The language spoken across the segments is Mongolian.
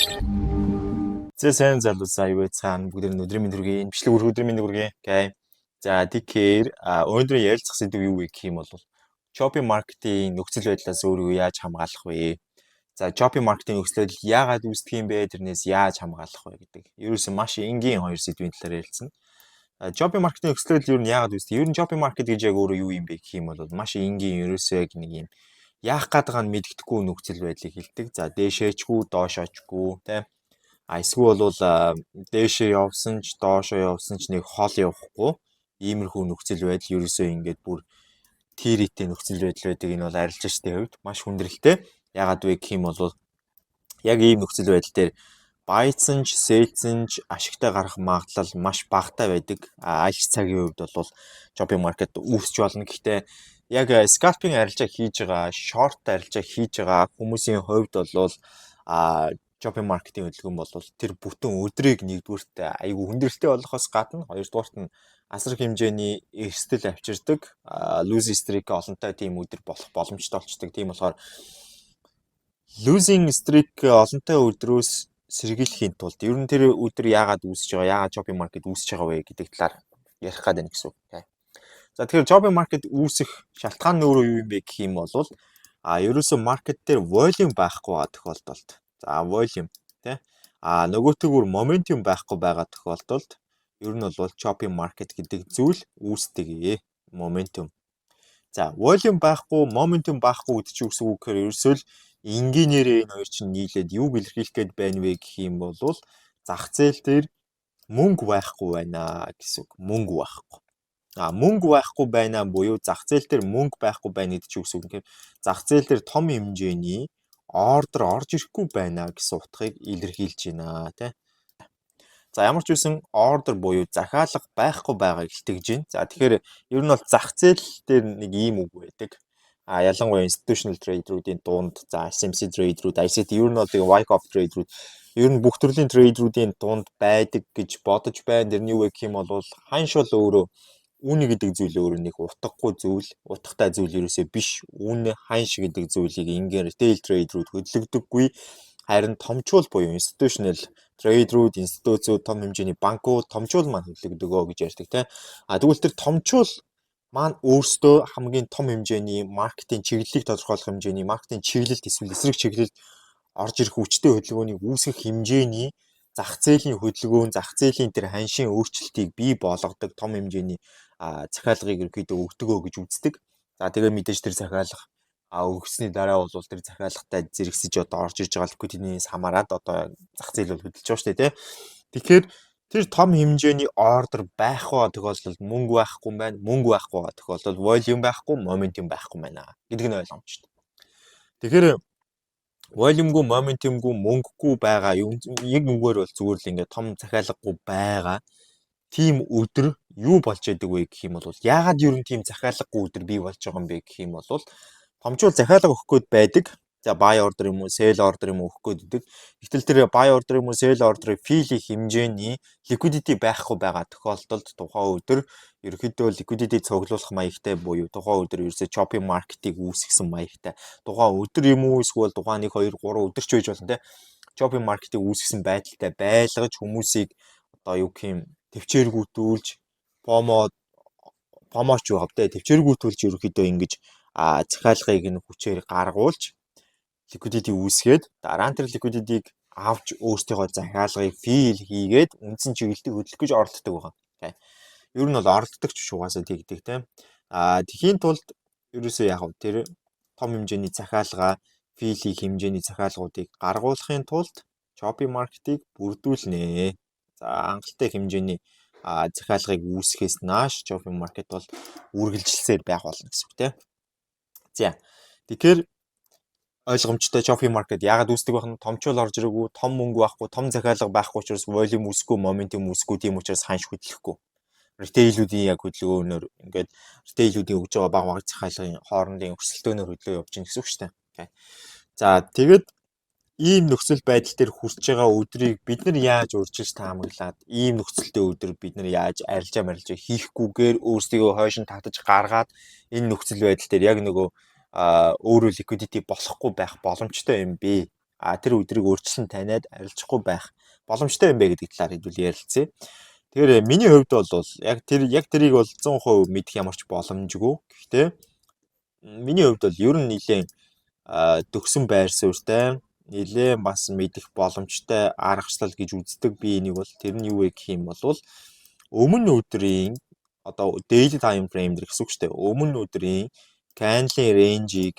Сайн залуусаа юу байцгаана бүгд өдрийн мэнд хүргэе. Бичлэг өдрийн мэнд хүргэе. Окей. За тэгэхээр өнөөдрийн ярилцах сэдв юу вэ гэх юм бол shopping market-ийн нөхцөл байдлаас өөрийгөө яаж хамгаалах вэ? За shopping market-ийн нөхцөл байдал яагаад үүсдэг юм бэ? Тэрнээс яаж хамгаалах вэ гэдэг. Ерөөсөө маш энгийн хоёр сэдвийн талаар ярилцсан. Shopping market-ийн нөхцөл байдал юу нь яагаад үүсдэг? Ер нь shopping market гэж яг өөрөө юу юм бэ гэх юм бол маш энгийн ерөөсөө яг нэг юм яах гээд байгаа нь мэддэхгүй нөхцөл байдлыг хэлдэг. За дээшээчгүй, доошоочгүй, тийм эсвэл бол дээшээ явсан ч доошоо явсан ч нэг хол явахгүй иймэрхүү нөхцөл байдал ерөөсөө ингээд бүр тийрэттэй нөхцөл байдал байдаг. Энэ бол арилжаачдын хувьд маш хүндрэлтэй. Ягаад вэ гэх юм бол яг ийм нөхцөл байдал дээр байцсан ч сэлсэн ч ашигтай гарах магадлал маш багатай байдаг. Аль цагийн хувьд бол shopping market үүсч болно. Гэхдээ яг scalping арилжаа хийж байгаа, short арилжаа хийж байгаа хүмүүсийн хувьд бол shopping market-ийн хөдөлгөөн бол тэр бүтэн өдрийг нэгдүгüүрт айгүй хүндрэлтэй болохоос гадна хоёрдугаарт нь асар хэмжээний эрсдэл авчирдаг, losing streak олонтой тийм өдөр болох боломжтой болчдөг. Тийм болохоор losing streak олонтой өдрөөс сэргийлэхийн тулд ер нь тэр өдөр яагаад үүсэж байгаа, яагаад shopping market үүсэж байгаа вэ гэдэг талаар ярих гэдэг нь гэсэн үг. За тэгэхээр shopping market үүсэх шалтгаан нь өөрөө юу юм бэ гэх юм бол ерөөсөө market дээр volume байхгүй байгаа тохиолдолд volume тий нөгөөтэйгүр momentum байхгүй байгаа тохиолдолд ер нь бол shopping market гэдэг зүйл үүсдэг momentum. За volume байхгүй, momentum байхгүй гэдэг чинь үгүй гэхээр ерөөсөө л энгийнээрээ энэ хоёр чинь нийлээд юу илэрхийлэх гээд байна вэ гэх юм бол зах зээл дээр мөнгө байхгүй байна гэсэн үг. Мөнгө байхгүй. Мөнгө байхгүй байна буюу зах зээл дээр мөнгө байхгүй байна гэдэг чинь үгүй гэхээр зах зээл дээр том хэмжээний ордер орж ирэхгүй байна гэсэн утгыг илэрхийлж байна тий. За ямар ч үсэн ордер буюу захиалга байхгүй байгааг илтгэж байна. За тэгэхээр ер нь бол зах зээл дээр нэг ийм үг байдаг. Ялангуяа institutional trader-уудын дунд за SMC trader-ууд, ICT ер нь бол тэгээ Wyckoff trader-ууд ер нь бүх төрлийн trader-уудын дунд байдаг гэж бодож байна. Тэрний үг гэх юм бол ханш бол өөрөө үнэ гэдэг зүйл өөрөө нэг утгагүй зүйл, утгатай зүйл ерөөсөө биш. Үнэ ханш гэдэг зүйлийг ингээр retail trader-ууд хөдөлгдөггүй. Харин томчуул буюу institutional trader-ууд, институцүүд, том хэмжээний банкуд томчуул маань хөдөлгдөгөө гэж ярьдаг тийм. Тэгвэл тэр томчуул маань өөрсдөө хамгийн том хэмжээний маркетинг чиглэлийг тодорхойлох хэмжээний маркетинг чиглэлд эсвэл эсрэг чиглэлд орж ирэх хүчтэй хөдөлгөөнийг үүсгэх хэмжээний зах зээлийн хөдөлгөөн, зах зээлийн тэр ханшийн өөрчлөлтийг бий болгодог том хэмжээний захиалгыг ерөөдөө өгдөгөө гэж үздэг. За тэгээ мэдээж тэр захиалга өгсөний дараа бол тэр захиалгатай зэрэгсэж одоо орж иж байгаа ликвидитинээс хамаарат одоо зах зээл бол хөдөлж байгаа шүү дээ тий. Тэгэхээр тэр том хэмжээний ордер байхгүй тохиолдолд мөнгө байхгүй юм байна. Мөнгө байхгүй тохиолдолд volume байхгүй, momentum байхгүй байна гэдэг нь ойлгомжтой. Тэгэхээр volume-гүй, momentum-гүй, мөнгөгүй байгаа юм яг үгээр бол зүгээр л ингээд том захиалгагүй байгаа. Тим өдөр юу болж байдаг вэ гэх юм бол яагаад ер нь тийм захиалгагүй өдөр бий болж байгаа юм бэ гэх юм бол томчуул захиалга өгөх гээд байдаг. За buy order юм уу, sell order юм уу өгөх гээд байдаг. Гэтэл тэр buy order юм уу, sell order-ыг fill-ийн хэмжээний liquidity байхгүй байгаа тохиолдолд тухайн өдөр ерөөхдөө liquidity цуглуулах маягтай буюу тухайн өдөр ерөөсөө shopping market-ыг үүсгэсэн маягтай. Тухайн өдөр юм уу эсвэл тухайн 1 2 3 өдөр ч байж болно те. Shopping market-ыг үүсгэсэн байдалтай байлгаж хүмүүсийг одоо юу гэх юм төвчээргүүтүүлж помоч юу хавтай төвчээргүүтүүлж ерөөхдөө ингэж захиалгыг нь хүчээр гаргуулж liquidity үүсгээд дараа нь тэр liquidity-г авч өөртөө захиалгыг fill хийгээд үндсэн чиглэлийг хөдлөх гэж оролддог байгаа. Ер нь бол оролддог ч шугаасаа тэгдэг тийм. Тэхийн тулд ерөөсөө яг тэр том хэмжээний захиалга fill хийх хэмжээний захиалгуудыг гаргуулахын тулд shopping market-ыг бүрдүүлнэ. За хангалттай хэмжээний захиалгыг үүсгэхээс нааш shopping market бол үргэлжилсээр байх болно гэсэн үг тийм. За тэгэхээр ойлгомжтой shopping market яагаад үүсдэг байх нь томчуул орж ирээгүй, том мөнгө байхгүй, том захиалга байхгүй учраас volume үүсэхгүй, momentum үүсэхгүй, тийм учраас ханш хөдлөхгүй. Retail-үүдийн яг хөдөлгөөнөөр ингээд retail-үүдийн өгж байгаа баг захиалгын хоорондын өрсөлдөөнөөр хөдлөө явж гин гэсэн үг шүү дээ. За тэгээд ийм нөхцөл байдал дээр хүрч байгаа өдрийг бид нар яаж урьдчилж таамаглаад ийм нөхцөлтэй өдөр бид нар яаж арилжаа хийхгүйгээр өөрсдийгөө хойшин татаж гаргаад энэ нөхцөл байдал дээр яг нөгөө өөрөө liquidity болохгүй байх боломжтой юм бэ тэр өдрийг өөрчлөн таниад арилжахгүй байх боломжтой юм бэ гэдэг талаар хэдүүл ярилцъя. Тэгэхээр миний хувьд бол яг тэрийг бол 100% мэдэх ямарч боломжгүй. Гэхдээ миний хувьд бол ер нь нэлээд төгсөн байр суурьтай, нэлээд бас мэдэх боломжтой аргачлал гэж үздэг би энийг бол тэр нь юу вэ гэх юм бол өмнө өдрийн одоо daily time frame гэсэн үг шүү дээ. Өмнө өдрийн candle range-ийг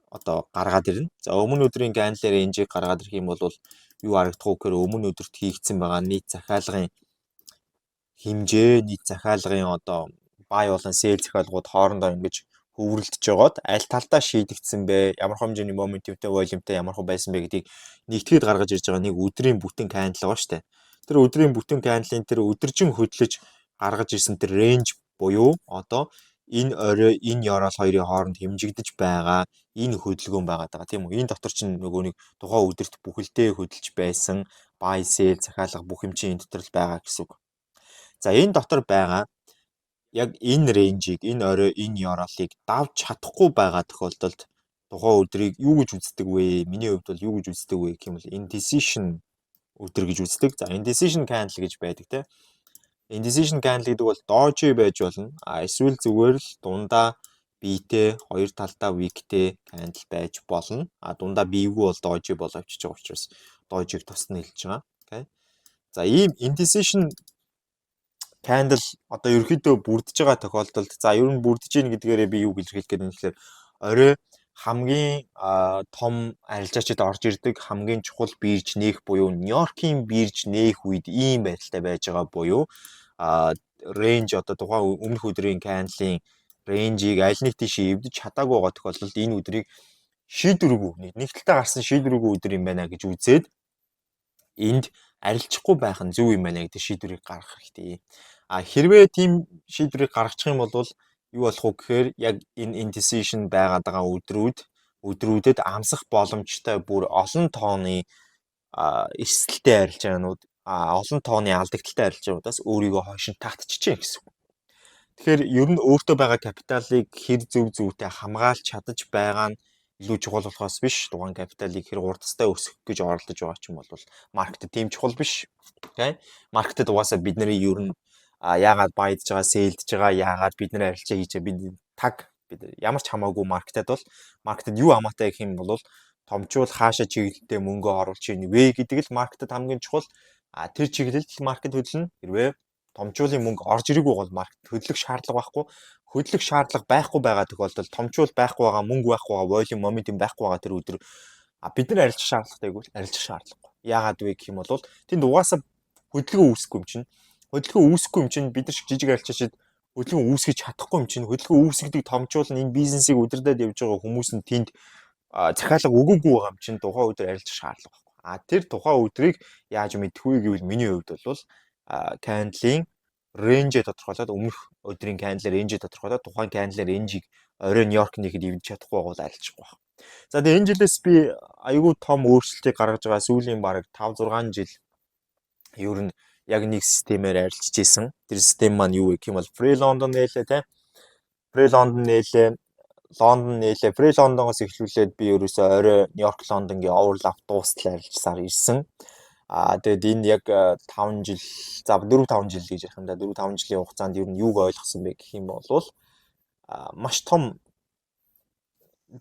одоо гаргаад ирнэ. За өмнө өдрийн candle range-ийг гаргаад ирэх юм бол юу харагдах вэ гэхээр өмнө өдөрт хийгдсэн байгаа нийт захиалгын хэмжээ, нийт захиалгын одоо buy болон sell захиалгууд хоорондоо ингэж хөврөлдөж жагаад аль талдаа шийдэгдсэн бэ? Ямар хэмжээний momentumтэй, volumeтэй ямар хөө байсан бэ гэдгийг нэгтгэж гаргаж ирж байгаа нэг өдрийн бүтэн candle байгаа шүү дээ. Тэр өдрийн бүтэн candle-ийн тэр өдөржин хөдлөж гаргаж ирсэн тэр range буюу одоо энэ орой энэ ёроол хоёрын хооронд хэмжигдэж байгаа энэ хөдөлгөөн байгаа тийм үү? Энэ дотор чинь нөгөө нэг тухайн өдөрт бүхэлдээ хөдөлж байсан buy sell захиалга бүх юм чинь энэ дотор л байгаа гэсэн үг. За энэ дотор байгаа яг энэ рейнжийг, энэ орой, энэ ёроолыг давж чадахгүй байгаа тохиолдолд тухайн өдрийг юу гэж үздэг вэ? Миний хувьд бол юу гэж үздэг вэ гэх юм бол indecision өдөр гэж үздэг. За indecision candle гэж байдаг тийм. Indecision candle гэдэг бол doji байж болно. Эсвэл зүгээр л дундаа биетэй, хоёр талдаа weakтэй candle байж болно. Дундаа биегүй бол doji боловч байгаа учраас dojиг тусна хэлж байгаа. Okay. За ийм indecision candle одоо ерөөхдөө бүрдэж байгаа тохиолдолд за ер нь бүрдэж ийн гэдгээрээ би юу илэрхийлэх гээд юм гэхээр орой хамгийн том арилжаачид орж ирдэг хамгийн чухал бирж нээх буюу Нью-Йоркийн бирж нээх үед ийм байдалтай байж байгаа буюу range одоо тухайн өмнөх өдрийн candle-ийн range-ийг аль нэг тийш эвдэж чадаагүй байгаа тохиолдолд энэ өдрийг шийдвэргүй нэг талтай гарсан шийдвэргүй өдөр юм байна гэж үзээд энд арилжахгүй байх нь зөв юм байна гэдэг шийдвэрийг гаргах хэрэгтэй. Хэрвээ тийм шийдвэрийг гаргачих юм бол юу болох вэ гэхээр яг энэ indecision байгаад байгаа өдрүүдэд амсах боломжтой бүр олон тооны эрсдэлтэй арилжаанууд олон тооны алдагдaltaй арилжаануудаас өөрийгөө хойшин татчихжээ гэсэн үг. Тэгэхээр ер нь өөртөө байгаа капиталыг хэр зөв зүйтэй хамгаалж чадаж байгаа нь илүү чухал болохоос биш тухайн капиталыг хэр урдастай өсгөх гэж оролдож байгаа ч юм бол маркетд тийм чухал биш. Okay? Маркетд угаасаа бидний ер нь яагаад байдж байгаа, сэлдэж байгаа, яагаад бид нэр арилжаа хийж байгаа, бид ямар ч хамаагүй маркетд бол маркетд юу хамаатай гэх юм бол томчууд хаашаа чиглэлтэй мөнгө оруулж ийн вэ гэдэг л маркетд хамгийн чухал. Тэр чиглэлд маркет хөдлөнө. Хэрвээ томчуулын мөнгө орж ирээгүй бол маркет хөдлөх шаардлага байхгүй. Хөдлөх шаардлага байхгүй байгаа тохиолдолд томчуул байхгүй байгаа, мөнгө байхгүй байгаа, volume momentum байхгүй байгаа тэр өдөр бид нар арилжах шаардлагатайгүй л арилжах шаардлагагүй. Яагаад вэ гэх юм бол тэнд угаасаа хөдөлгөөн үүсэхгүй юм чинь. Хөдөлгөөн үүсэхгүй юм чинь бид нар шиг жижиг арилжаачид хөдөлгөөн үүсгэж чадахгүй юм чинь. Хөдөлгөөн үүсгдэг томчуул нь энэ бизнесийг удирдах явж байгаа хүмүүс нь тэнд захиалга өгөөгүй байгаа юм чинь тухайн өдөр арилжах шаардлага байхгүй. Тэр тухайн өдрийг яаж мэдэх вэ гэвэл миний хувьд бол candle-ийн range тодорхойлоод өмнөх өдрийн candle range тодорхойлоод тухайн candle range-ийг орой Нью-Йорк нэгэд эвдэж чадахгүй бол арилжахгүй байна. За тэгээ энэ жилээс би айгүй том өөрчлөлтийг гаргаж байгаа сүүлийн бараг 5-6 жил ер нь яг нэг системээр арилжиж исэн. Тэр систем маань юу вэ гэх юм бол Free London нээлээ те. Free London нээлээ Free London-оос эхлүүлээд би ерөөсөө орой Нью-Йорк Лондонгийн overlap дуустал арилжсаар ирсэн. Тэгээд энэ яг 5 жил, за 4-5 жил гэж ярих юм да. 4-5 жилийн хугацаанд ер нь юуг ойлгосон бэ гэх юм бол маш том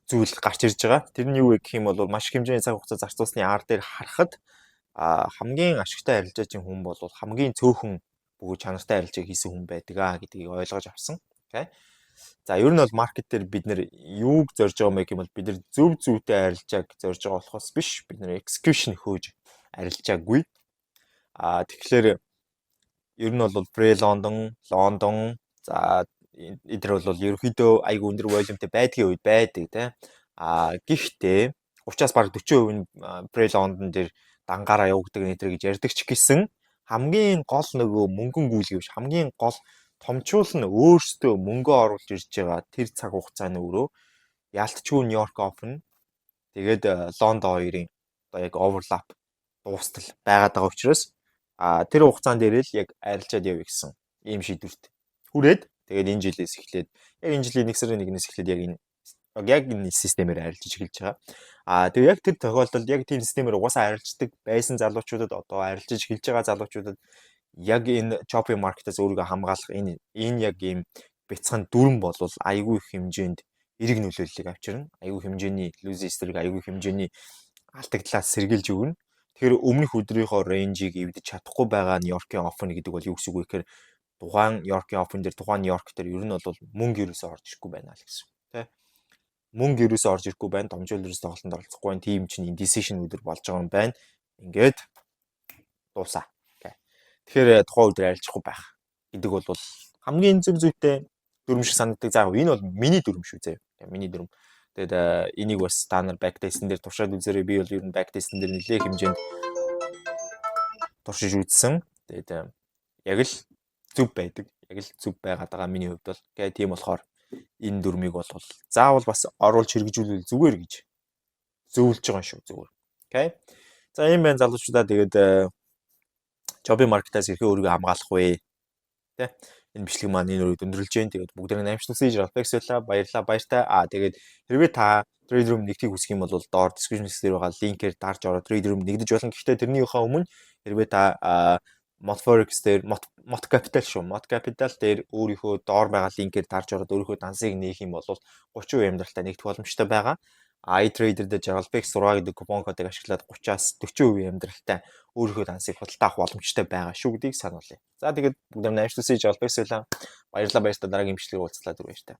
зүйл гарч ирж байгаа. Тэр нь юу вэ гэх юм бол маш их хэмжээний цаг хугацаа зарцуулсны ар дээр харахад хамгийн ашигтай арилжаачийн хүн бол хамгийн цөөхөн бүгд чанартай арилжааг хийсэн хүн байдаг гэдгийг ойлгож авсан. Okay. За ер нь бол маркет дээр бид нэр юуг зорж байгаа юм гэвэл бид нэр зөв зүйтэй арилжааг зорж байгаа болохоос биш бид нэр execution хөөж арилжаагүй. Тэгэхээр ер нь бол Free London за эдгээр бол ерөөхдөө айгүй өндөр волюмтэй байдгийн үед байдаг тийм. Гэхдээ 30-аас бараг 40% нь Free London дээр дангаараа явагддаг нэтэр гэж ярьдаг ч гэсэн хамгийн гол нөгөө мөнгөн гүйлгэвч хамгийн гол томчуул нь өөрсдөө мөнгө оруулж ирж байгаа тэр цаг хугацааны өрөө ялтчгүй Нью-Йорк офн тэгээд Лондон хоёрын одоо яг overlap дуустал байгаад байгаа учраас тэр хугацаан дээр л яг арилжаад явъя гэсэн ийм шийдвэрт хүрээд тэгээд энэ жилээс эхлээд яг энэ жилийн 1 сарын 1-ээс эхлээд яг энэ яг энэ системээр арилжиж эхэлж байгаа. Тэгээ яг тэр тохиолдолд яг тийм системээр угаасаа арилждаг байсан залуучуудад одоо арилжиж эхэлж байгаа залуучуудад яг энэ shopping market-аас өөрийгөө хамгаалах энэ яг ийм бяцхан дүрэн болвол айгүй их хэмжээнд эерэг нөлөөллийг авчирна. Айгүй хэмжээний lose эсрэг айгүй хэмжээний алдагдлаас сэргийлж өгнө. Тэгэхээр өмнөх өдрийнхөө рейнжийг эвдэж чадахгүй байгаа Нью-Йоркийн офн гэдэг бол юу гэсэн үг вэ гэхээр тухайн Нью-Йоркийн офн дээр тухайн Нью-Йорк дээр ер нь бол мөнгө ерөөсөө орж ирэхгүй байна л гэсэн үг тийм. Мөнгө ерөөсөө орж ирэхгүй байна. Домжуул ерөөсөө тоглолтод оролцохгүй байна. Тим чинь decision өдөр болж байгаа юм байна. Ингээд дуусаа. Тэгэхээр тухайн өдөр арилжахгүй байх гэдэг бол хамгийн зөв зүйтэй дүрм шиг санагддаг. За энэ бол миний дүрм шүү зэ. Миний дүрм. Тэгээд энийг бас та нар backtest-эн дээр туршаад үзээрэй. Би бол ер нь backtest-эн дээр нэлээд хэмжээнд туршиж үзсэн. Тэгээд яг л зөв байдаг. Яг л зөв байгаад байгаа миний хувьд бол. Тэгээд тийм болохоор энэ дүрмийг бол заавал бас оруулж хэрэгжүүлвэл зүгээр гэж зөвлөж байгаа шүү зүгээр. Окей. За ийм байна залуучуудаа тэгээд shopping market-аас хэрхэн өөрийгөө хамгаалах вэ? Тэ? Энэ бичлэг маань энэ үрийг өндөрлж जैन. Тэгээд бүгдээ амжилттай Rolfex байлаа. Баярлалаа. Баяртай. Тэгээд хэрвээ та Trade Room нэгдхийг хүсэх юм бол доор description box дээр байгаа линкээр дарж ороод Trade Room нэгдэж болно. Гэхдээ тэрнийхээ өмнө хэрвээ та Modforex дээр Mod Capital дээр өөрийнхөө доор байгаа линкээр дарж ороод өөрийнхөө дансыг нээх юм бол 30% амьдралтай нэгдэх боломжтой байгаа. iTrader дээр Rolfex 6 гэдэг купон кодыг ашиглаад 30-аас 40% амьдралтай өөрийнхөө дансыг худалдаа авах боломжтой байгаа шүү гэдгийг сануулъя. За тэгээд бүгд амжилттай Rolfex байлаа. Баярлалаа. Дараагийн бичлэгээр уулзлаа. Баяртай.